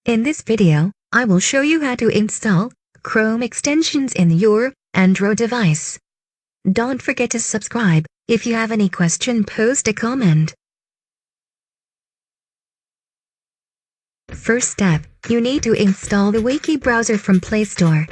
In this video, I will show you how to install Chrome extensions in your Android device. Don't forget to subscribe. If you have any question, post a comment. First step, you need to install the Wiki browser from Play Store.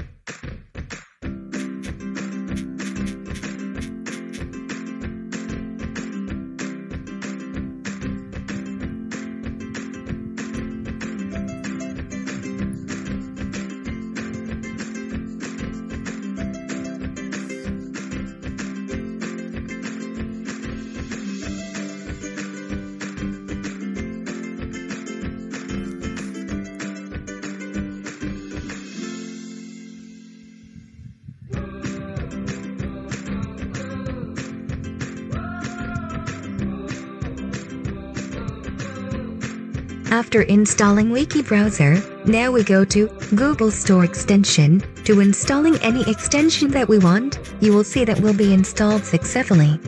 After installing Wiki browser, now we go to Google Store extension. To installing any extension that we want, you will see that will be installed successfully.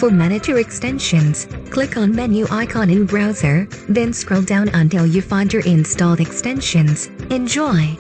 For manage your extensions, click on menu icon in browser, then scroll down until you find your installed extensions. Enjoy!